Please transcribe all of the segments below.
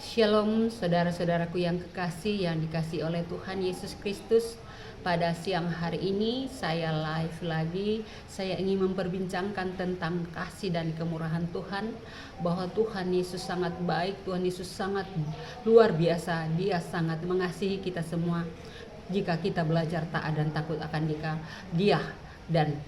Shalom saudara-saudaraku yang kekasih, yang dikasihi oleh Tuhan Yesus Kristus. Pada siang hari ini saya live lagi. Saya ingin memperbincangkan tentang kasih dan kemurahan Tuhan, bahwa Tuhan Yesus sangat baik, Tuhan Yesus sangat luar biasa. Dia sangat mengasihi kita semua. Jika kita belajar taat dan takut akan Dia, dan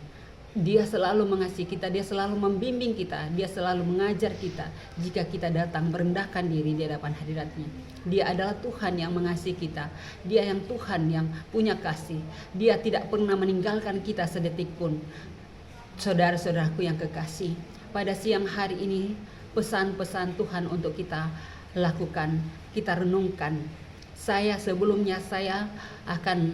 Dia selalu mengasihi kita, Dia selalu membimbing kita, Dia selalu mengajar kita jika kita datang merendahkan diri di hadapan hadirat-Nya. Dia adalah Tuhan yang mengasihi kita. Dia yang Tuhan yang punya kasih. Dia tidak pernah meninggalkan kita sedetik pun. Saudara-saudaraku yang kekasih, pada siang hari ini pesan-pesan Tuhan untuk kita lakukan, kita renungkan. Sebelumnya saya akan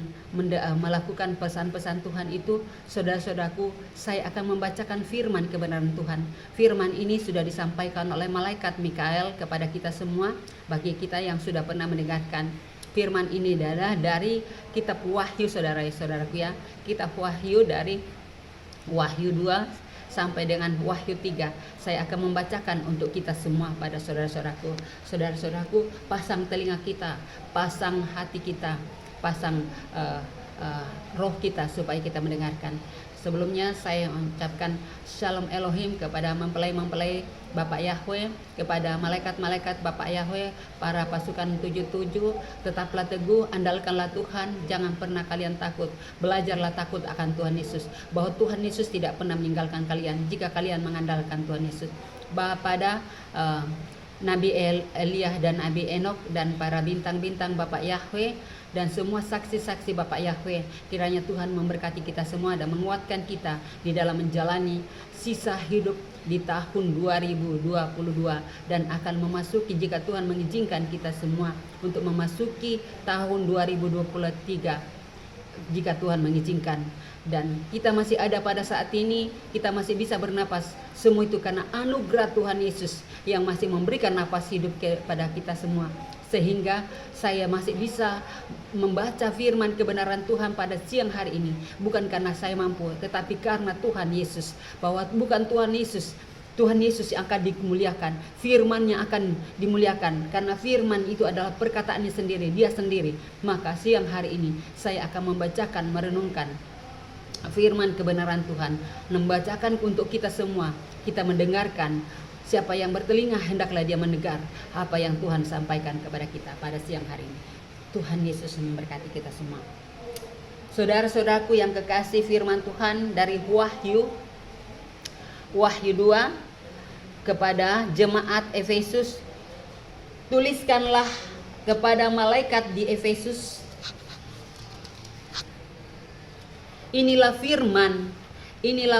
melakukan pesan-pesan Tuhan itu, saudara-saudaraku, saya akan membacakan firman kebenaran Tuhan. Firman ini sudah disampaikan oleh malaikat Mikael kepada kita semua, bagi kita yang sudah pernah mendengarkan. Firman ini adalah dari kitab Wahyu, saudara-saudaraku ya. Kitab Wahyu dari Wahyu 2 sampai dengan Wahyu 3. Saya akan membacakan untuk kita semua pada saudara-saudaraku. Saudara-saudaraku, pasang telinga kita, pasang hati kita, pasang roh kita supaya kita mendengarkan. Sebelumnya saya mengucapkan Shalom Elohim kepada mempelai-mempelai Bapak Yahweh, kepada malaikat-malaikat Bapak Yahweh, para pasukan 77, tetaplah teguh, andalkanlah Tuhan, jangan pernah kalian takut. Belajarlah takut akan Tuhan Yesus, bahwa Tuhan Yesus tidak pernah meninggalkan kalian jika kalian mengandalkan Tuhan Yesus. Pada Nabi Elia dan Nabi Enok dan para bintang-bintang Bapak Yahweh dan semua saksi-saksi Bapak Yahweh, kiranya Tuhan memberkati kita semua dan menguatkan kita di dalam menjalani sisa hidup di tahun 2022 dan akan memasuki, jika Tuhan mengizinkan kita semua, untuk memasuki tahun 2023 jika Tuhan mengizinkan. Dan kita masih ada pada saat ini, kita masih bisa bernapas. Semua itu karena anugerah Tuhan Yesus yang masih memberikan napas hidup kepada kita semua, sehingga saya masih bisa membaca firman kebenaran Tuhan pada siang hari ini. Bukan karena saya mampu, tetapi karena Tuhan Yesus. Bahwa bukan Tuhan Yesus yang akan dimuliakan, firman-Nya akan dimuliakan, karena firman itu adalah perkataannya sendiri, Dia sendiri. Maka siang hari ini saya akan membacakan, merenungkan firman kebenaran Tuhan, membacakan untuk kita semua. Kita mendengarkan. Siapa yang bertelinga, hendaklah dia mendengar apa yang Tuhan sampaikan kepada kita pada siang hari ini. Tuhan Yesus memberkati kita semua. Saudara-saudaraku yang kekasih, firman Tuhan dari Wahyu 2 kepada jemaat Efesus. Tuliskanlah kepada malaikat di Efesus, inilah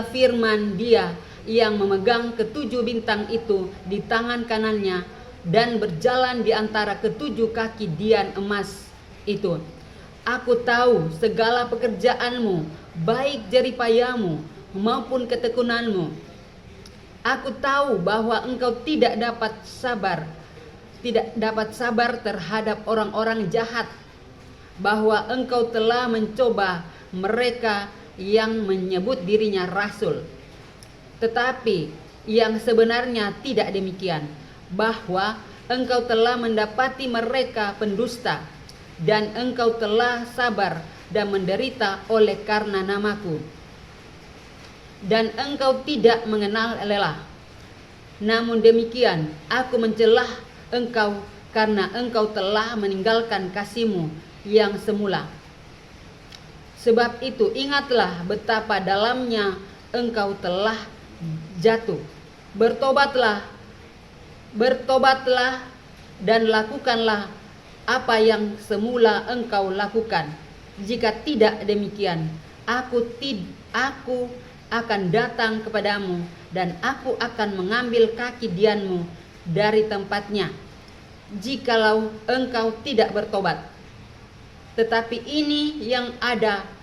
firman Dia yang memegang ketujuh bintang itu di tangan kanannya dan berjalan di antara ketujuh kaki dian emas itu. Aku tahu segala pekerjaanmu, baik jeripayamu maupun ketekunanmu. Aku tahu bahwa engkau tidak dapat sabar terhadap orang-orang jahat, bahwa engkau telah mencoba mereka yang menyebut dirinya rasul, tetapi yang sebenarnya tidak demikian, bahwa engkau telah mendapati mereka pendusta, dan engkau telah sabar dan menderita oleh karena namaku, dan engkau tidak mengenal lelah. Namun demikian aku mencelah engkau karena engkau telah meninggalkan kasihmu yang semula. Sebab itu ingatlah betapa dalamnya engkau telah jatuh. Bertobatlah dan lakukanlah apa yang semula engkau lakukan. Jika tidak demikian, aku akan datang kepadamu dan aku akan mengambil kaki dianmu dari tempatnya, jikalau engkau tidak bertobat. Tetapi ini yang ada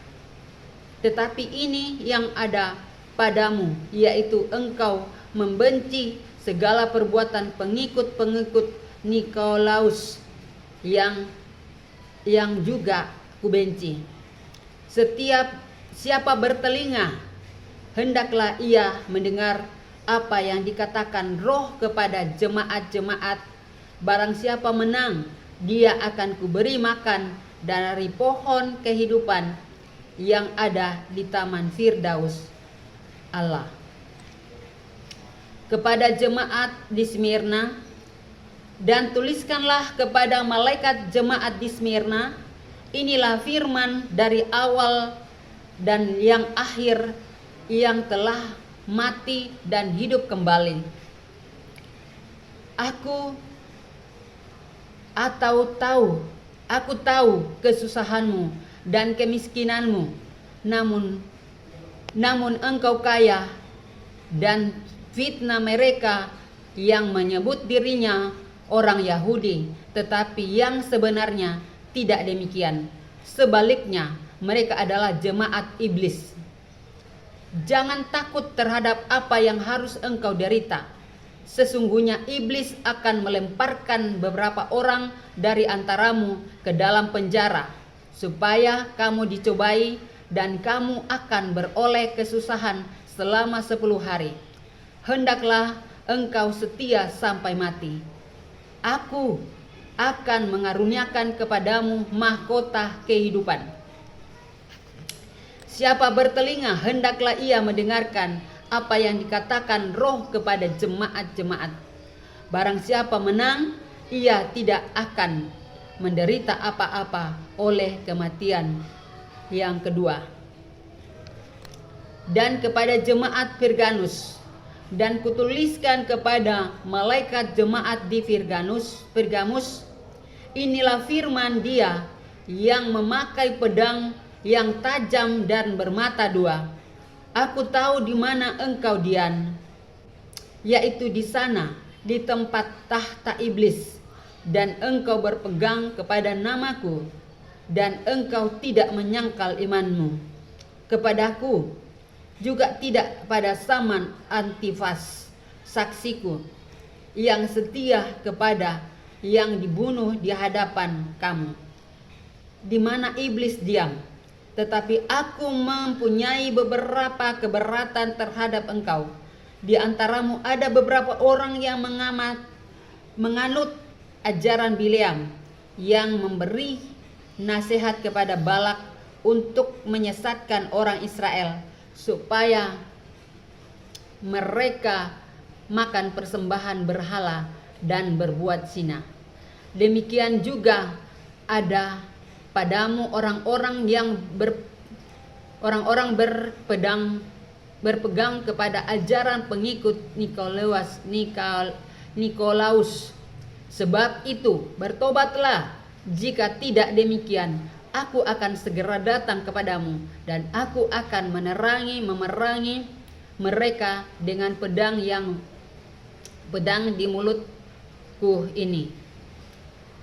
padamu, yaitu engkau membenci segala perbuatan pengikut-pengikut Nikolaus yang juga kubenci. Siapa bertelinga, hendaklah ia mendengar apa yang dikatakan Roh kepada jemaat-jemaat Barang siapa menang, dia akan kuberi makan dari pohon kehidupan yang ada di taman Firdaus Allah. Kepada jemaat di Smyrna, dan tuliskanlah kepada malaikat jemaat di Smyrna, inilah firman dari awal dan yang akhir, yang telah mati dan hidup kembali. Aku tahu kesusahanmu dan kemiskinanmu, namun engkau kaya, dan fitnah mereka yang menyebut dirinya orang Yahudi, tetapi yang sebenarnya tidak demikian. Sebaliknya, mereka adalah jemaat iblis. Jangan takut terhadap apa yang harus engkau derita. Sesungguhnya iblis akan melemparkan beberapa orang dari antaramu ke dalam penjara, supaya kamu dicobai, dan kamu akan beroleh kesusahan selama 10 hari. Hendaklah engkau setia sampai mati. Aku akan mengaruniakan kepadamu mahkota kehidupan. Siapa bertelinga, hendaklah ia mendengarkan apa yang dikatakan Roh kepada jemaat-jemaat. Barang siapa menang, ia tidak akan menderita apa-apa oleh kematian yang kedua. Dan kepada jemaat Pergamus, dan kutuliskan kepada malaikat jemaat di Pergamus, inilah firman Dia yang memakai pedang yang tajam dan bermata dua. Aku tahu di mana engkau diam, yaitu di sana, di tempat tahta iblis, dan engkau berpegang kepada namaku, dan engkau tidak menyangkal imanmu kepadaku, juga tidak pada Saman Antifas, saksiku, yang setia kepada yang dibunuh di hadapan kamu. Di mana iblis diam, tetapi aku mempunyai beberapa keberatan terhadap engkau. Di antaramu ada beberapa orang yang menganut ajaran Bileam, yang memberi nasihat kepada Balak untuk menyesatkan orang Israel, supaya mereka makan persembahan berhala dan berbuat zina. Demikian juga ada padamu orang-orang yang berpegang kepada ajaran pengikut Nikolaus. Sebab itu bertobatlah, jika tidak demikian aku akan segera datang kepadamu, dan aku akan memerangi mereka dengan pedang di mulutku ini.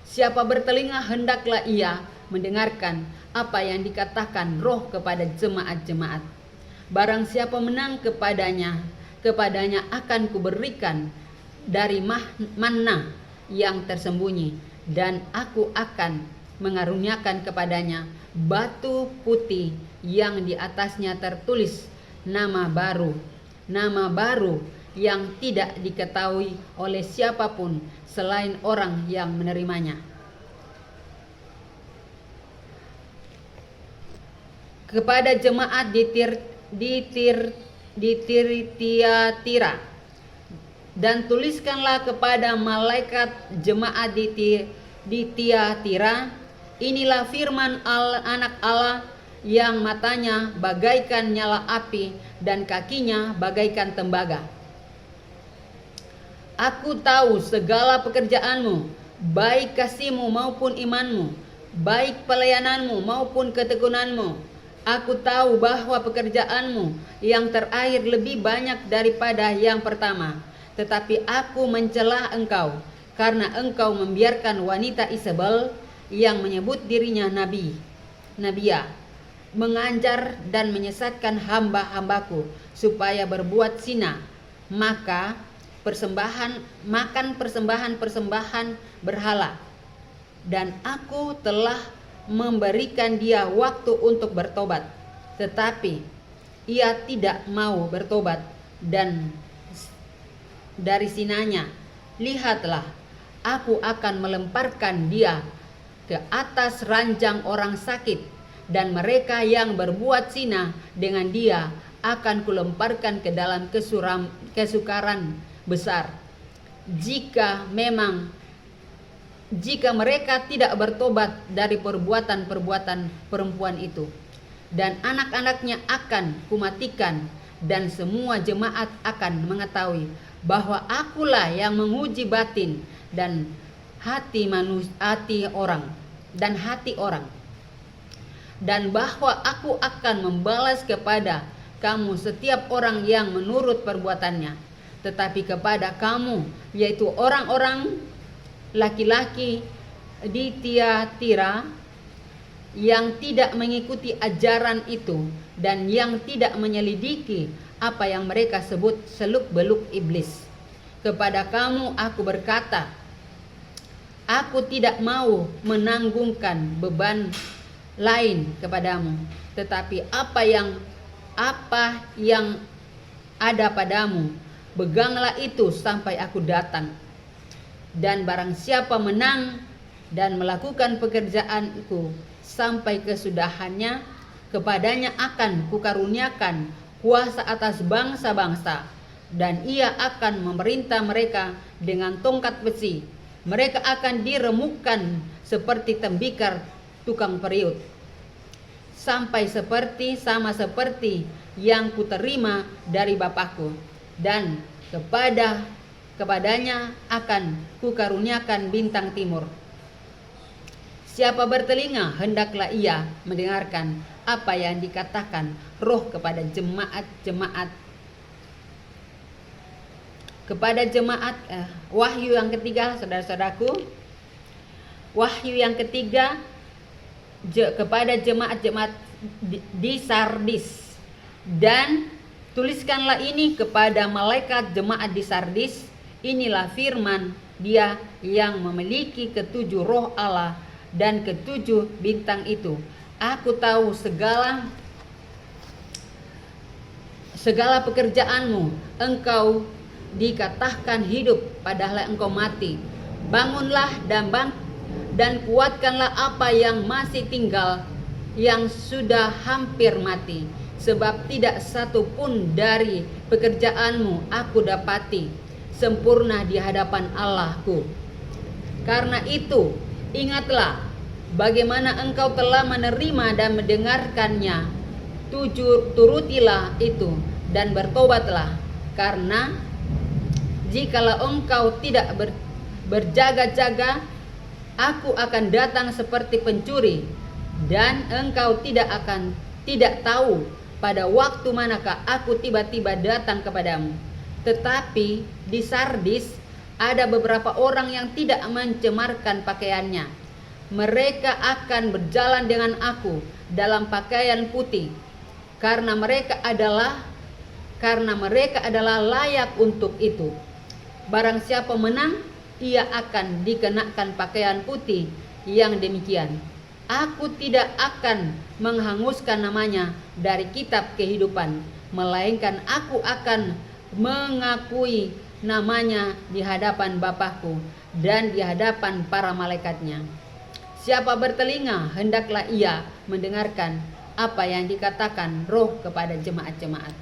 Siapa bertelinga, hendaklah ia mendengarkan apa yang dikatakan Roh kepada jemaat-jemaat. Barang siapa menang, kepadanya akan kuberikan dari manna yang tersembunyi, dan aku akan mengaruniakan kepadanya batu putih yang di atasnya tertulis nama baru yang tidak diketahui oleh siapapun selain orang yang menerimanya. Kepada jemaat di Tiatira, dan tuliskanlah kepada malaikat jemaat di Tiatira, inilah firman anak Allah yang matanya bagaikan nyala api dan kakinya bagaikan tembaga. Aku tahu segala pekerjaanmu, baik kasihmu maupun imanmu, baik pelayananmu maupun ketekunanmu. Aku tahu bahwa pekerjaanmu yang terakhir lebih banyak daripada yang pertama. Tetapi aku mencela engkau, karena engkau membiarkan wanita Isabel yang menyebut dirinya nabiya, menganjar dan menyesatkan hamba-hambaku supaya berbuat zina, makan persembahan berhala. Dan aku telah memberikan dia waktu untuk bertobat, tetapi ia tidak mau bertobat, dan dari sinanya, lihatlah, aku akan melemparkan dia ke atas ranjang orang sakit, dan mereka yang berbuat zina dengan dia akan kulemparkan ke dalam kesukaran besar. Jika mereka tidak bertobat dari perbuatan-perbuatan perempuan itu, dan anak-anaknya akan kumatikan, dan semua jemaat akan mengetahui bahwa akulah yang menguji batin dan hati orang, dan bahwa aku akan membalas kepada kamu setiap orang yang menurut perbuatannya. Tetapi kepada kamu, yaitu orang-orang laki-laki di Tiatira yang tidak mengikuti ajaran itu dan yang tidak menyelidiki apa yang mereka sebut seluk-beluk iblis, kepada kamu aku berkata, aku tidak mau menanggungkan beban lain kepadamu, tetapi apa yang ada padamu, peganglah itu sampai aku datang. Dan barang siapa menang dan melakukan pekerjaanku sampai kesudahannya, kepadanya akan kukaruniakan kuasa atas bangsa-bangsa, dan ia akan memerintah mereka dengan tongkat besi. Mereka akan diremukkan seperti tembikar tukang periuk, sampai sama seperti yang kuterima dari Bapakku, dan kepadanya akan kukaruniakan bintang timur. Siapa bertelinga, hendaklah ia mendengarkan apa yang dikatakan Roh kepada jemaat-jemaat. Wahyu yang ketiga, saudara-saudaraku, Wahyu yang ketiga kepada jemaat-jemaat di Sardis. Dan tuliskanlah ini kepada malaikat jemaat di Sardis, inilah firman Dia yang memiliki ketujuh roh Allah dan ketujuh bintang itu. Aku tahu segala pekerjaanmu. Engkau dikatakan hidup, padahal engkau mati. Bangunlah dan kuatkanlah apa yang masih tinggal, yang sudah hampir mati. Sebab tidak satu pun dari pekerjaanmu aku dapati sempurna di hadapan Allahku. Karena itu, ingatlah bagaimana engkau telah menerima dan mendengarkannya. Turutilah itu dan bertobatlah. Karena jikalau engkau tidak berjaga-jaga, aku akan datang seperti pencuri, dan engkau tidak tahu pada waktu manakah aku tiba-tiba datang kepadamu. Tetapi di Sardis ada beberapa orang yang tidak mencemarkan pakaiannya. Mereka akan berjalan dengan aku dalam pakaian putih, karena mereka adalah layak untuk itu. Barang siapa menang, ia akan dikenakan pakaian putih yang demikian. Aku tidak akan menghanguskan namanya dari kitab kehidupan, melainkan aku akan mengakui namanya di hadapan Bapakku dan di hadapan para malaikatnya. Siapa bertelinga, hendaklah ia mendengarkan apa yang dikatakan Roh kepada jemaat-jemaat.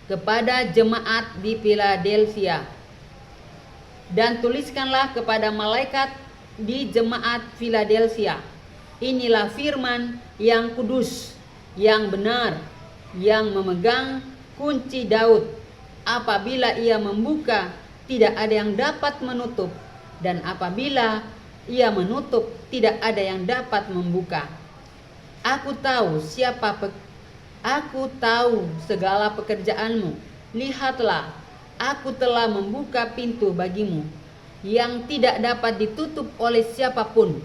Kepada jemaat di Philadelphia, dan tuliskanlah kepada malaikat di jemaat Philadelphia, inilah firman yang kudus, yang benar, yang memegang kunci Daud. Apabila ia membuka, tidak ada yang dapat menutup, dan apabila ia menutup, tidak ada yang dapat membuka. Aku tahu segala pekerjaanmu. Lihatlah, aku telah membuka pintu bagimu yang tidak dapat ditutup oleh siapapun.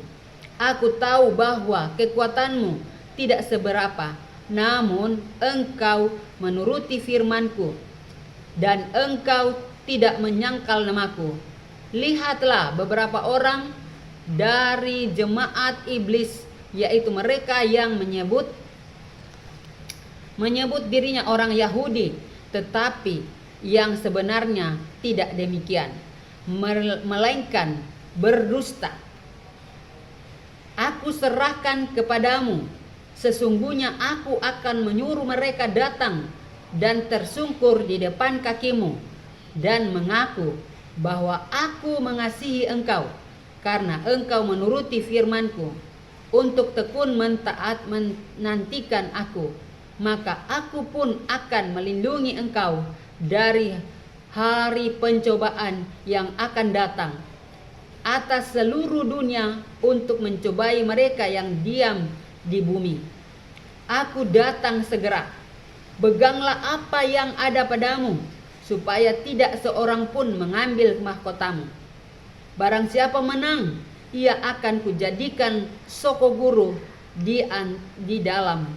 Aku tahu bahwa kekuatanmu tidak seberapa, namun engkau menuruti firmanku, dan engkau tidak menyangkal namaku. Lihatlah, beberapa orang dari jemaat iblis, yaitu mereka yang menyebut dirinya orang Yahudi, tetapi yang sebenarnya tidak demikian. melainkan berdusta. Aku serahkan kepadamu, sesungguhnya aku akan menyuruh mereka datang dan tersungkur di depan kakimu dan mengaku bahwa aku mengasihi engkau karena engkau menuruti firmanku untuk tekun menantikan aku. Maka aku pun akan melindungi engkau dari hari pencobaan yang akan datang atas seluruh dunia untuk mencobai mereka yang diam di bumi. Aku datang segera. Beganglah apa yang ada padamu, supaya tidak seorang pun mengambil mahkotamu. Barang siapa menang, ia akan kujadikan soko guru di dalam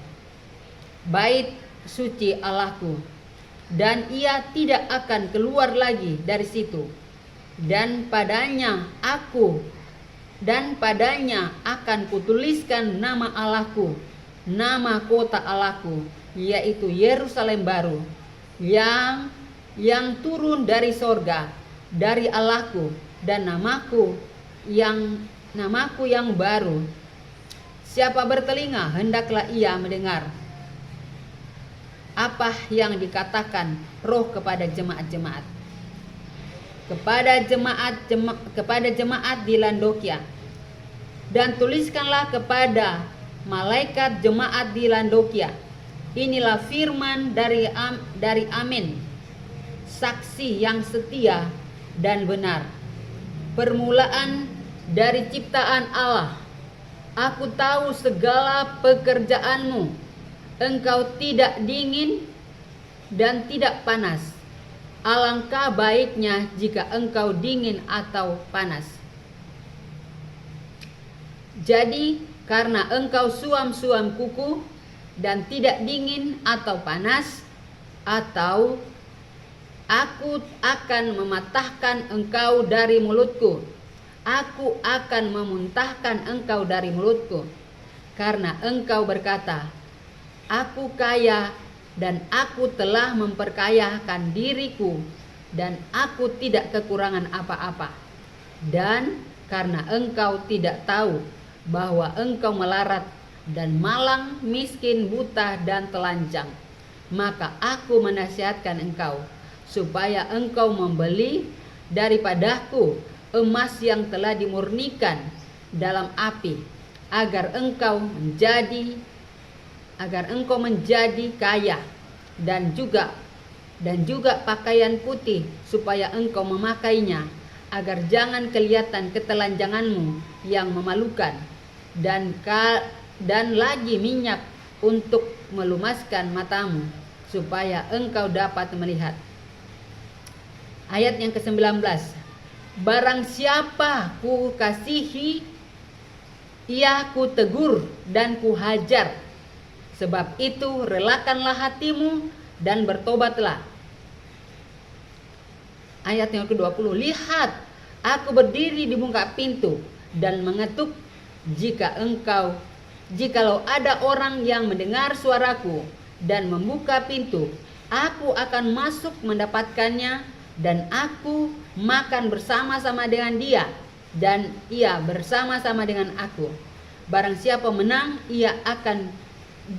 bait suci Allahku, dan ia tidak akan keluar lagi dari situ. Dan padanya akan kutuliskan nama Allahku, nama kota Allahku, yaitu Yerusalem baru, yang turun dari sorga, dari Allahku, dan namaku yang baru. Siapa bertelinga, hendaklah ia mendengar apa yang dikatakan Roh kepada jemaat-jemaat. Kepada jemaat di Laodikia, dan tuliskanlah kepada malaikat jemaat di Laodikia, inilah firman dari Amin, saksi yang setia dan benar, permulaan dari ciptaan Allah. Aku tahu segala pekerjaanmu, engkau tidak dingin dan tidak panas. Alangkah baiknya jika engkau dingin atau panas. Jadi karena engkau suam-suam kuku dan tidak dingin atau panas, atau aku akan mematahkan engkau dari mulutku. Aku akan memuntahkan engkau dari mulutku. Karena engkau berkata, aku kaya dan aku telah memperkayakan diriku, dan aku tidak kekurangan apa-apa. Dan karena engkau tidak tahu bahwa engkau melarat dan malang, miskin, buta, dan telanjang, maka aku menasihatkan engkau supaya engkau membeli daripadaku emas yang telah dimurnikan dalam api, agar engkau menjadi kaya, dan juga pakaian putih supaya engkau memakainya, agar jangan kelihatan ketelanjanganmu yang memalukan, dan lagi minyak untuk melumaskan matamu supaya engkau dapat melihat. Ayat yang ke-19, barang siapa ku kasihi, ia ku tegur dan ku hajar. Sebab itu relakanlah hatimu dan bertobatlah. Ayat yang ke-20, lihat, aku berdiri di muka pintu dan mengetuk. Jikalau ada orang yang mendengar suaraku dan membuka pintu, aku akan masuk mendapatkannya, dan aku makan bersama-sama dengan dia, dan ia bersama-sama dengan aku. Barang siapa menang, ia akan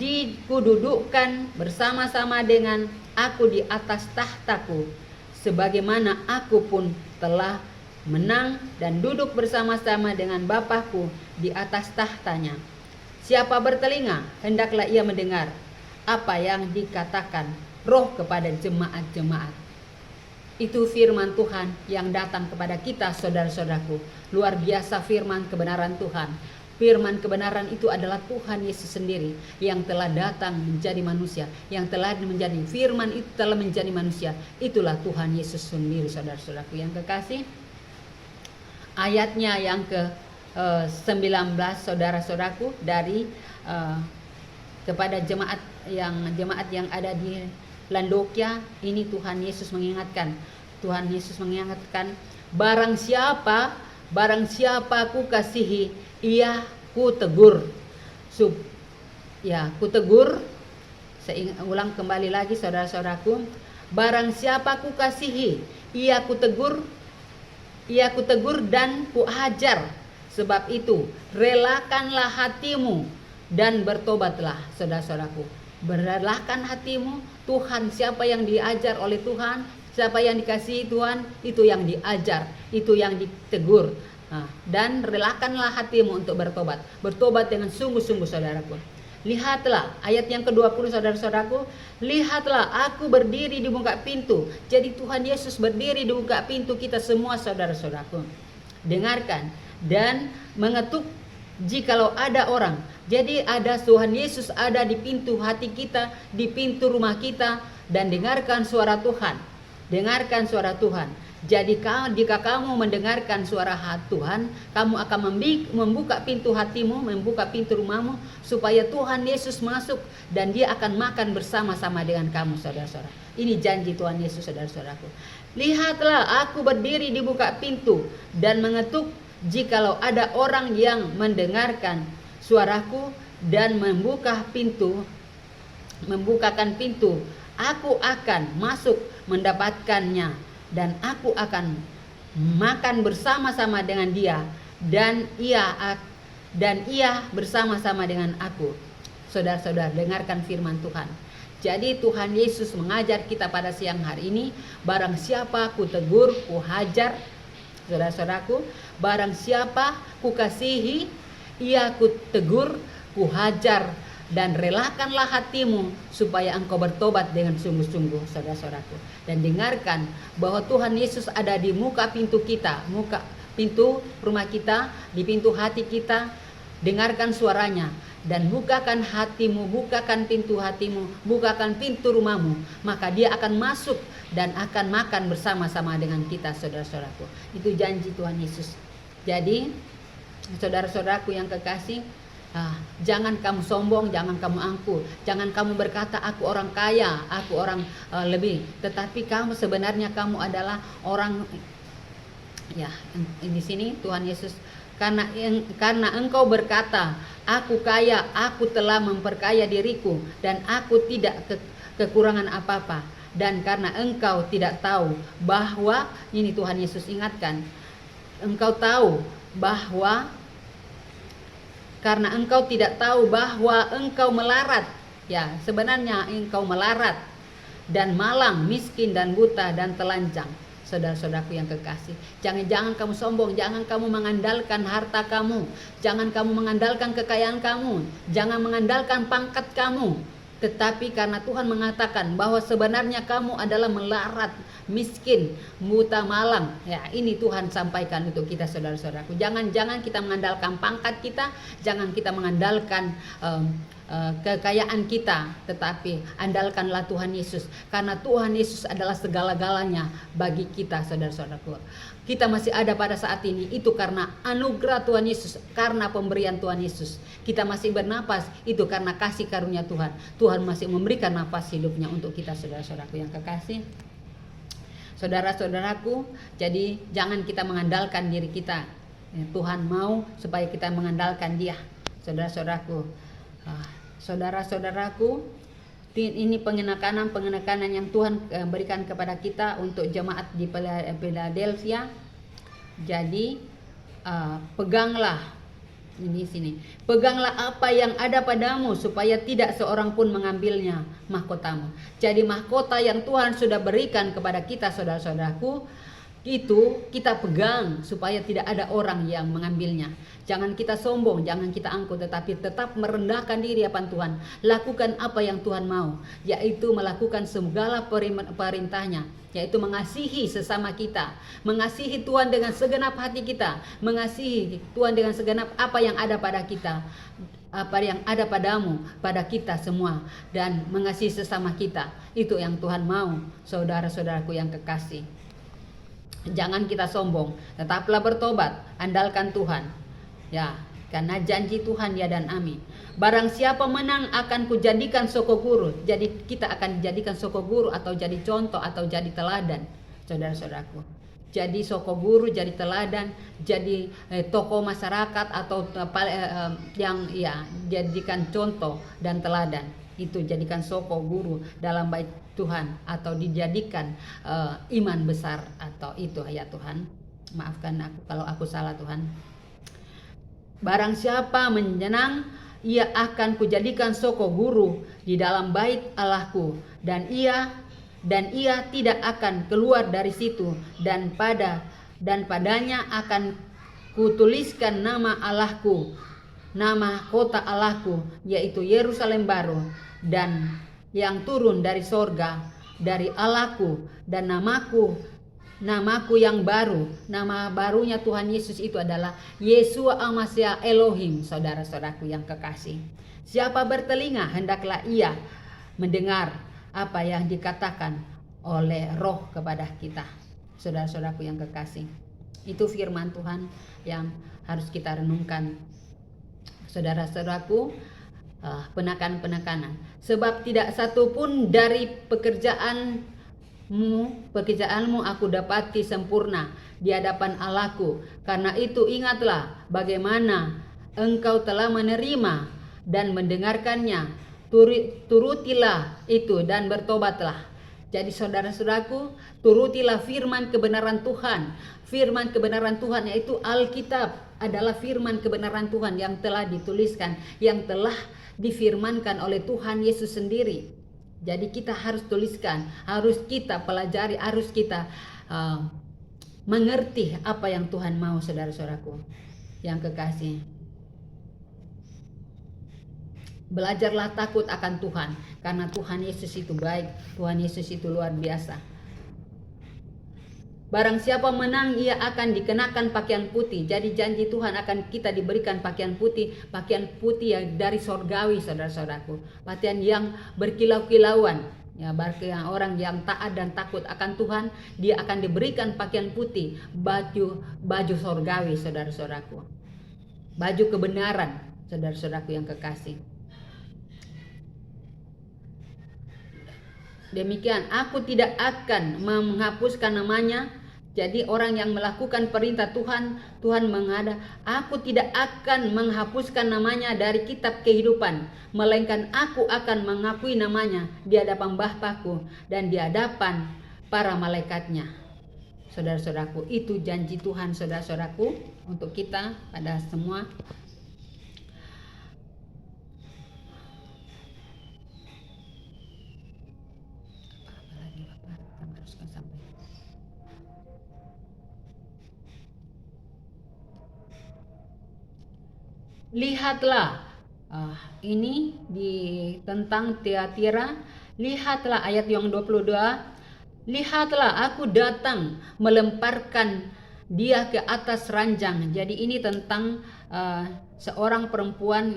dikududukkan bersama-sama dengan aku di atas tahtaku, sebagaimana aku pun telah menang dan duduk bersama-sama dengan Bapakku di atas tahtanya. Siapa bertelinga, hendaklah ia mendengar apa yang dikatakan Roh kepada jemaat-jemaat. Itu firman Tuhan yang datang kepada kita, saudara-saudaraku. Luar biasa firman kebenaran Tuhan. Firman kebenaran itu adalah Tuhan Yesus sendiri yang telah datang menjadi manusia, yang telah menjadi firman itu telah menjadi manusia. Itulah Tuhan Yesus sendiri, saudara-saudaraku yang kekasih. Ayatnya yang ke-19, saudara-saudaraku, dari kepada jemaat yang ada di Laodikia, ini Tuhan Yesus mengingatkan. Barang siapa ku kasihi, ia ku tegur. Ku tegur. Saya ulang kembali lagi, saudara-saudaraku. Barang siapa ku kasihi, ia ku tegur. ia kutegur dan kuajar. Sebab itu relakanlah hatimu dan bertobatlah, saudara-saudaraku. Berelahkan hatimu. Tuhan, siapa yang diajar oleh Tuhan, siapa yang dikasihi Tuhan, itu yang diajar, itu yang ditegur. Dan relakanlah hatimu untuk bertobat. Bertobat dengan sungguh-sungguh, saudaraku. Lihatlah ayat yang ke-20, saudara-saudaraku. Lihatlah aku berdiri di muka pintu. Jadi Tuhan Yesus berdiri di muka pintu kita semua, saudara-saudaraku. Dengarkan dan mengetuk jikalau ada orang. Jadi ada Tuhan Yesus ada di pintu hati kita, di pintu rumah kita. Dan dengarkan suara Tuhan. Dengarkan suara Tuhan. Jadi jika kamu mendengarkan suara Tuhan, kamu akan membuka pintu hatimu, membuka pintu rumahmu, supaya Tuhan Yesus masuk dan dia akan makan bersama-sama dengan kamu, saudara-saudara. Ini janji Tuhan Yesus, saudara-saudaraku. Lihatlah aku berdiri di muka pintu dan mengetuk, jikalau ada orang yang mendengarkan suaraku dan membukakan pintu, aku akan masuk mendapatkannya. Dan aku akan makan bersama-sama dengan dia dan ia bersama-sama dengan aku. Saudara-saudara, dengarkan firman Tuhan. Jadi Tuhan Yesus mengajar kita pada siang hari ini, barang siapa ku tegur, ku hajar, saudara-saudaraku, barang siapa ku kasihi, ia ku tegur, ku hajar, dan relakanlah hatimu supaya engkau bertobat dengan sungguh-sungguh, saudara-saudaraku. Dan dengarkan bahwa Tuhan Yesus ada di muka pintu kita, muka pintu rumah kita, di pintu hati kita. Dengarkan suaranya dan bukakan hatimu, bukakan pintu hatimu, bukakan pintu rumahmu, maka dia akan masuk dan akan makan bersama-sama dengan kita, saudara-saudaraku. Itu janji Tuhan Yesus. Jadi saudara-saudaraku yang kekasih, jangan kamu sombong, jangan kamu angkuh, jangan kamu berkata aku orang kaya, aku orang lebih. Tetapi kamu sebenarnya kamu adalah orang, ya di sini Tuhan Yesus, karena engkau berkata aku kaya, aku telah memperkaya diriku dan aku tidak kekurangan apa-apa. Dan karena engkau tidak tahu bahwa, ini Tuhan Yesus ingatkan, engkau tahu bahwa karena engkau tidak tahu bahwa engkau melarat. Ya, sebenarnya engkau melarat dan malang, miskin dan buta dan telanjang. Saudara-saudaraku yang kekasih, jangan kamu sombong, jangan kamu mengandalkan harta kamu, jangan kamu mengandalkan kekayaan kamu, jangan mengandalkan pangkat kamu. Tetapi karena Tuhan mengatakan bahwa sebenarnya kamu adalah melarat, miskin, buta, malang. Ya, ini Tuhan sampaikan untuk kita, saudara-saudaraku. Jangan kita mengandalkan pangkat kita, jangan kita mengandalkan kekayaan kita, tetapi andalkanlah Tuhan Yesus. Karena Tuhan Yesus adalah segala-galanya bagi kita, saudara-saudaraku. Kita masih ada pada saat ini itu karena anugerah Tuhan Yesus, karena pemberian Tuhan Yesus. Kita masih bernapas itu karena kasih karunia Tuhan. Tuhan masih memberikan nafas hidupnya untuk kita, saudara-saudaraku yang kekasih. Saudara-saudaraku, jadi jangan kita mengandalkan diri kita. Tuhan mau supaya kita mengandalkan Dia, saudara-saudaraku. Saudara-saudaraku, ini pengenakanan yang Tuhan berikan kepada kita untuk jemaat di Philadelphia. Jadi peganglah ini sini. Peganglah apa yang ada padamu supaya tidak seorang pun mengambilnya mahkotamu. Jadi mahkota yang Tuhan sudah berikan kepada kita, saudara-saudaraku, itu kita pegang supaya tidak ada orang yang mengambilnya. Jangan kita sombong, jangan kita angkuh, tetapi tetap merendahkan diri hadapan Tuhan. Lakukan apa yang Tuhan mau, yaitu melakukan segala perintahnya, yaitu mengasihi sesama kita, mengasihi Tuhan dengan segenap hati kita, mengasihi Tuhan dengan segenap apa yang ada pada kita, apa yang ada padamu, pada kita semua, dan mengasihi sesama kita. Itu yang Tuhan mau, saudara-saudaraku yang kekasih. Jangan kita sombong, tetaplah bertobat, andalkan Tuhan. Ya, karena janji Tuhan ya dan amin. Barang siapa menang akan kujadikan soko guru. Jadi kita akan dijadikan soko guru atau jadi contoh atau jadi teladan, saudara-saudaraku. Jadi soko guru, jadi teladan, jadi tokoh masyarakat atau yang ya jadikan contoh dan teladan. Itu jadikan soko guru dalam bait Tuhan atau dijadikan iman besar, atau itu ya Tuhan. Maafkan aku kalau aku salah Tuhan. Barang siapa menyenang, ia akan kujadikan soko guru di dalam bait Allahku, dan ia tidak akan keluar dari situ, dan padanya akan kutuliskan nama Allahku, nama kota Allahku, yaitu Yerusalem baru, dan yang turun dari sorga, dari Allahku, dan namaku yang baru. Nama barunya Tuhan Yesus itu adalah Yeshua Al-Masih Elohim, saudara-saudaraku yang kekasih. Siapa bertelinga, hendaklah ia mendengar apa yang dikatakan oleh Roh kepada kita, saudara-saudaraku yang kekasih. Itu firman Tuhan yang harus kita renungkan, saudara-saudaraku. Penekanan. Sebab tidak satu pun dari pekerjaanmu aku dapati sempurna di hadapan Allahku. Karena itu ingatlah bagaimana engkau telah menerima dan mendengarkannya. Turutilah itu dan bertobatlah. Jadi saudara-saudaraku, turutilah firman kebenaran Tuhan. Firman kebenaran Tuhan yaitu Alkitab adalah firman kebenaran Tuhan yang telah dituliskan, yang telah difirmankan oleh Tuhan Yesus sendiri. Jadi kita harus tuliskan, harus kita pelajari, harus kita mengerti apa yang Tuhan mau, saudara-saudaraku yang kekasih. Belajarlah takut akan Tuhan, karena Tuhan Yesus itu baik, Tuhan Yesus itu luar biasa. Barang siapa menang, ia akan dikenakan pakaian putih. Jadi janji Tuhan akan kita diberikan pakaian putih yang dari sorgawi, saudara-saudaraku. Pakaian yang berkilau-kilauan. Ya, bagi orang yang taat dan takut akan Tuhan, dia akan diberikan pakaian putih, baju sorgawi, saudara-saudaraku. Baju kebenaran, saudara-saudaraku yang kekasih. Demikian, aku tidak akan menghapuskan namanya. Jadi orang yang melakukan perintah Tuhan mengada, aku tidak akan menghapuskan namanya dari kitab kehidupan, melainkan aku akan mengakui namanya di hadapan Bapa-Ku dan di hadapan para malaikatnya. Saudara-saudaraku, itu janji Tuhan, saudara-saudaraku, untuk kita pada semua. Lihatlah, ini tentang Tiatira. Lihatlah ayat yang 22. Lihatlah, aku datang melemparkan dia ke atas ranjang. Jadi ini tentang seorang perempuan,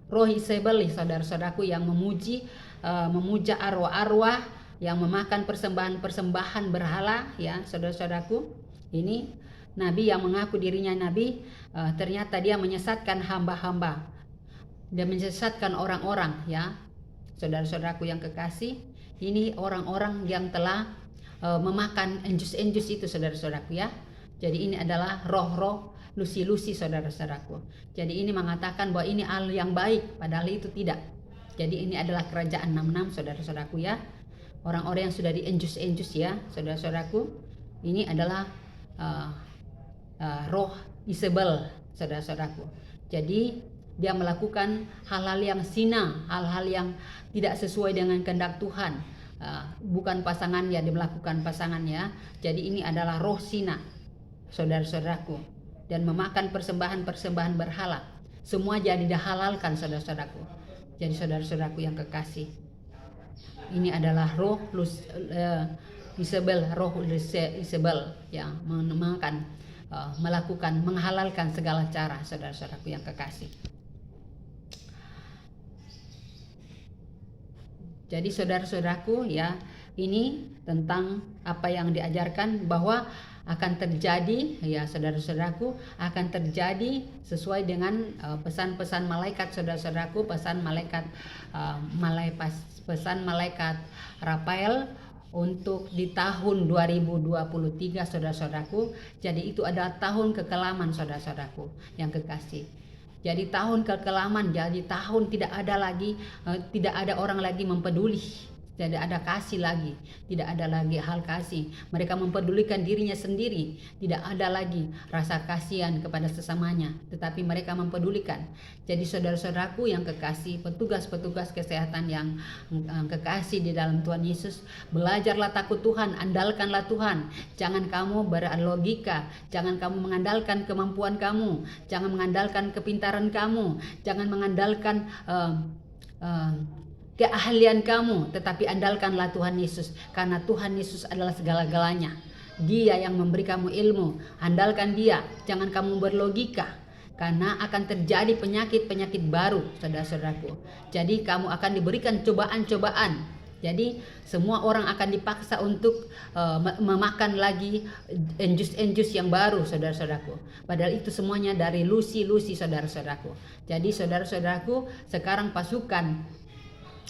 roh Isabel, saudara-saudaraku, yang memuja arwah-arwah, yang memakan persembahan berhala, ya saudara-saudaraku. Ini nabi yang mengaku dirinya nabi, ternyata dia menyesatkan hamba-hamba. Dia menyesatkan orang-orang, ya. Saudara-saudaraku yang kekasih, ini orang-orang yang telah memakan enjus-enjus itu, saudara-saudaraku, ya. Jadi ini adalah roh-roh lusi-lusi, saudara-saudaraku. Jadi ini mengatakan bahwa ini hal yang baik, padahal itu tidak. Jadi ini adalah kerajaan 66, saudara-saudaraku, ya. Orang-orang yang sudah dienjus-enjus, ya, saudara-saudaraku. Ini adalah roh Isabel, saudara-saudaraku. Jadi dia melakukan hal-hal yang zina, hal-hal yang tidak sesuai dengan kehendak Tuhan. Bukan pasangannya, dia melakukan pasangannya. Jadi ini adalah roh zina, saudara-saudaraku, dan memakan persembahan berhala. Semua jadi dihalalkan, saudara-saudaraku. Jadi saudara-saudaraku yang kekasih, ini adalah roh Isabel, roh Isabel yang menghalalkan segala cara, saudara-saudaraku yang kekasih. Jadi saudara-saudaraku, ya, ini tentang apa yang diajarkan bahwa akan terjadi, ya saudara-saudaraku, akan terjadi sesuai dengan pesan-pesan malaikat, saudara-saudaraku, pesan malaikat Rafael untuk di tahun 2023, saudara-saudaraku. Jadi itu adalah tahun kekelaman, saudara-saudaraku yang kekasih. Jadi tahun kekelaman, jadi tahun tidak ada orang lagi mempeduli Jadi ada kasih lagi, tidak ada lagi hal kasih. Mereka mempedulikan dirinya sendiri, tidak ada lagi rasa kasihan kepada sesamanya, tetapi mereka mempedulikan. Jadi saudara-saudaraku yang kekasih, petugas-petugas kesehatan yang kekasih di dalam Tuhan Yesus, belajarlah takut Tuhan, andalkanlah Tuhan. Jangan kamu berlogika, jangan kamu mengandalkan kemampuan kamu, jangan mengandalkan kepintaran kamu, jangan mengandalkan keahlian kamu, tetapi andalkanlah Tuhan Yesus, karena Tuhan Yesus adalah segala-galanya. Dia yang memberi kamu ilmu, andalkan Dia, jangan kamu berlogika, karena akan terjadi penyakit-penyakit baru, saudara-saudaraku. Jadi kamu akan diberikan cobaan-cobaan. Jadi semua orang akan dipaksa untuk memakan lagi enjus-enjus yang baru, saudara-saudaraku. Padahal itu semuanya dari lusi-lusi, saudara-saudaraku. Jadi saudara-saudaraku, sekarang pasukan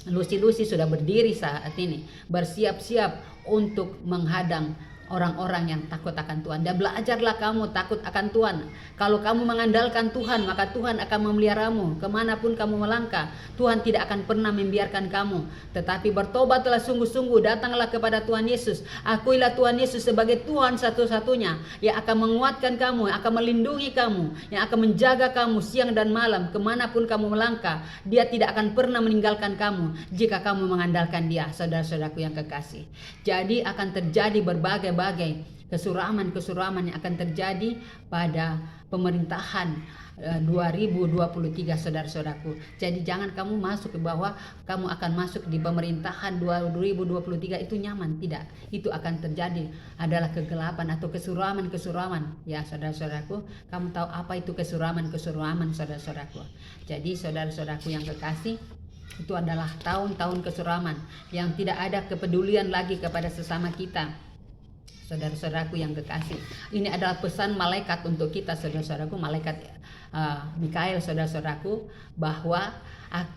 lusi-lusi sudah berdiri saat ini, bersiap-siap untuk menghadang orang-orang yang takut akan Tuhan. Dan belajarlah kamu takut akan Tuhan. Kalau kamu mengandalkan Tuhan, maka Tuhan akan memeliharamu kemanapun kamu melangkah. Tuhan tidak akan pernah membiarkan kamu. Tetapi bertobatlah sungguh-sungguh, datanglah kepada Tuhan Yesus. Akuilah Tuhan Yesus sebagai Tuhan satu-satunya yang akan menguatkan kamu, yang akan melindungi kamu, yang akan menjaga kamu siang dan malam kemanapun kamu melangkah. Dia tidak akan pernah meninggalkan kamu jika kamu mengandalkan Dia, saudara-saudaraku yang kekasih. Jadi akan terjadi berbagai kesuraman-kesuraman yang akan terjadi pada pemerintahan 2023, saudara-saudaraku. Jadi jangan kamu masuk ke bawah, kamu akan masuk di pemerintahan 2023 itu nyaman, tidak. Itu akan terjadi adalah kegelapan atau kesuraman-kesuraman. Ya, saudara-saudaraku, kamu tahu apa itu kesuraman-kesuraman, saudara-saudaraku. Jadi saudara-saudaraku yang kekasih, itu adalah tahun-tahun kesuraman yang tidak ada kepedulian lagi kepada sesama kita. Saudara-saudaraku yang kekasih, ini adalah pesan malaikat untuk kita, saudara-saudaraku, malaikat Mikael, saudara-saudaraku, bahwa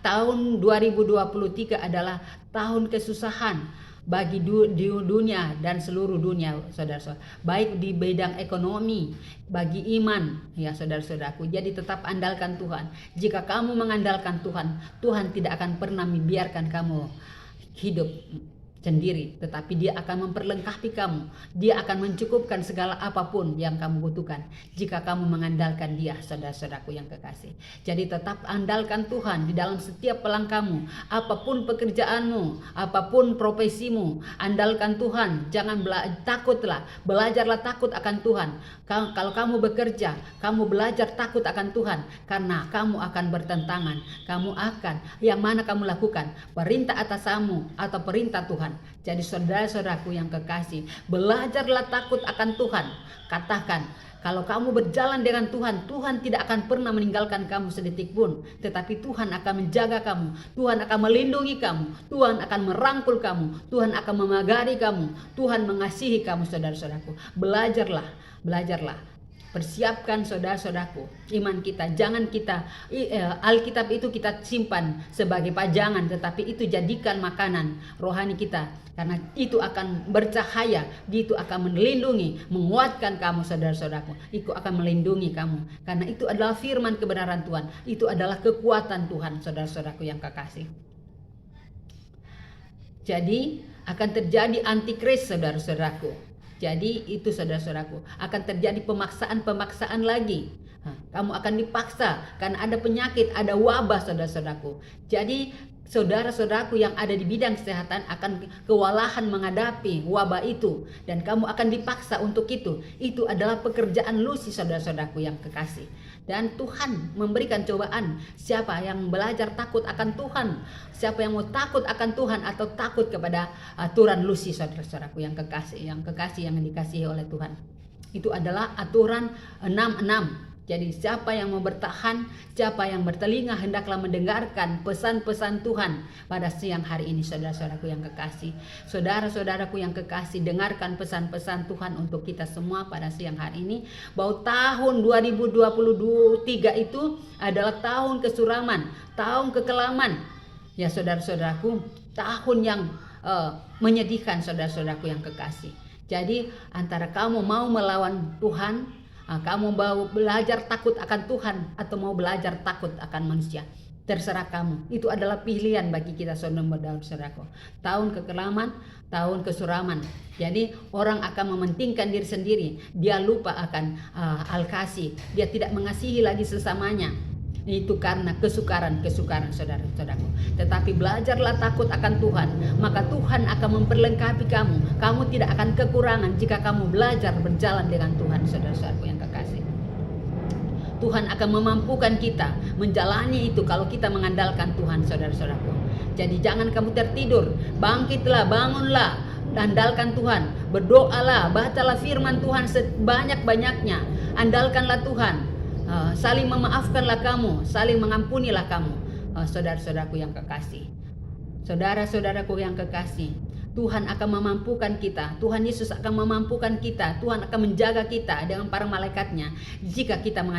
tahun 2023 adalah tahun kesusahan bagi dunia dan seluruh dunia, saudara-saudara, baik di bidang ekonomi, bagi iman, ya saudara-saudaraku. Jadi tetap andalkan Tuhan. Jika kamu mengandalkan Tuhan, Tuhan tidak akan pernah membiarkan kamu hidup sendiri, tetapi Dia akan memperlengkapi kamu. Dia akan mencukupkan segala apapun yang kamu butuhkan jika kamu mengandalkan Dia, saudara-saudaraku yang kekasih. Jadi tetap andalkan Tuhan di dalam setiap langkahmu, apapun pekerjaanmu, apapun profesimu, andalkan Tuhan. Jangan takutlah, belajarlah takut akan Tuhan. Kalau kamu bekerja, kamu belajar takut akan Tuhan, karena kamu akan bertentangan. Kamu akan, yang mana kamu lakukan, perintah atasanmu atau perintah Tuhan. Jadi saudara-saudaraku yang kekasih, belajarlah takut akan Tuhan. Katakan, kalau kamu berjalan dengan Tuhan, Tuhan tidak akan pernah meninggalkan kamu sedetik pun. Tetapi Tuhan akan menjaga kamu, Tuhan akan melindungi kamu, Tuhan akan merangkul kamu, Tuhan akan memagari kamu, Tuhan mengasihi kamu, saudara-saudaraku. Belajarlah. Persiapkan, saudara-saudaraku, iman kita. Jangan kita Alkitab itu kita simpan sebagai pajangan, tetapi itu jadikan makanan rohani kita, karena itu akan bercahaya, itu akan melindungi, menguatkan kamu, saudara-saudaraku. Itu akan melindungi kamu, karena itu adalah firman kebenaran Tuhan, itu adalah kekuatan Tuhan, saudara-saudaraku yang kekasih. Jadi akan terjadi antikris, saudara-saudaraku. Jadi itu, saudara-saudaraku, akan terjadi pemaksaan lagi. Kamu akan dipaksa karena ada penyakit, ada wabah, saudara-saudaraku. Jadi saudara-saudaraku yang ada di bidang kesehatan akan kewalahan menghadapi wabah itu, dan kamu akan dipaksa untuk itu. Itu adalah pekerjaan lusi, saudara-saudaraku yang kekasih. Dan Tuhan memberikan cobaan. Siapa yang belajar takut akan Tuhan, siapa yang mau takut akan Tuhan atau takut kepada aturan lusi, saudara-saudaraku yang kekasih, yang dikasihi oleh Tuhan. Itu adalah aturan 6:6. Jadi siapa yang mau bertahan, siapa yang bertelinga, hendaklah mendengarkan pesan-pesan Tuhan pada siang hari ini, saudara-saudaraku yang kekasih. Saudara-saudaraku yang kekasih, dengarkan pesan-pesan Tuhan untuk kita semua pada siang hari ini, bahwa tahun 2023 itu adalah tahun kesuraman, tahun kekelaman. Ya saudara-saudaraku, tahun yang menyedihkan, saudara-saudaraku yang kekasih. Jadi antara kamu mau melawan Tuhan, kamu mau belajar takut akan Tuhan, atau mau belajar takut akan manusia, Terserah kamu. Itu adalah pilihan bagi kita saudara-saudaraku. Tahun kekelaman, tahun kesuraman. Jadi orang akan mementingkan diri sendiri. Dia lupa akan al-kasih. Dia tidak mengasihi lagi sesamanya. Itu karena kesukaran saudara-saudaraku. Tetapi belajarlah takut akan Tuhan, maka Tuhan akan memperlengkapi kamu. Kamu tidak akan kekurangan jika kamu belajar berjalan dengan Tuhan, saudara-saudaraku yang kekasih. Tuhan akan memampukan kita menjalani itu kalau kita mengandalkan Tuhan, saudara-saudaraku. Jadi jangan kamu tertidur, bangkitlah, bangunlah, andalkan Tuhan, berdoalah, bacalah firman Tuhan sebanyak-banyaknya, andalkanlah Tuhan. Saling memaafkanlah kamu, saling mengampunilah kamu, saudara-saudaraku yang kekasih. Saudara-saudaraku yang kekasih, Tuhan akan memampukan kita. Tuhan Yesus akan memampukan kita. Tuhan akan menjaga kita dengan para malaikatnya jika kita mengandalkan